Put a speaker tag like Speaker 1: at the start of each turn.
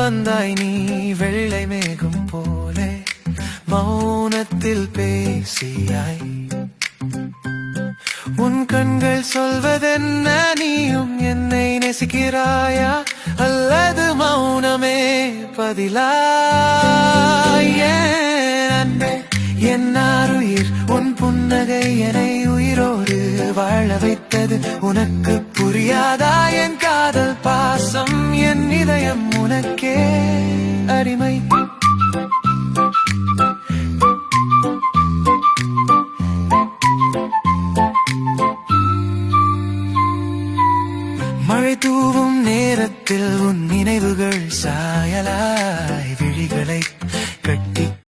Speaker 1: வந்தாய் நீ வெள்ளை மேகம் போலே மௌனத்தில் பேசியாய். உன் கண்கள் சொல்வதென்ன, நீயும் என்னை நேசிக்கிறாயா அல்லது மௌனமே பதிலாய்? அன்பே என்னாருயிர், உன் புன்னகை என்னை உயிரோடு வாழ வைத்தது. உனக்கு புரியாதா என் காதல் பாசம், என் இதயம்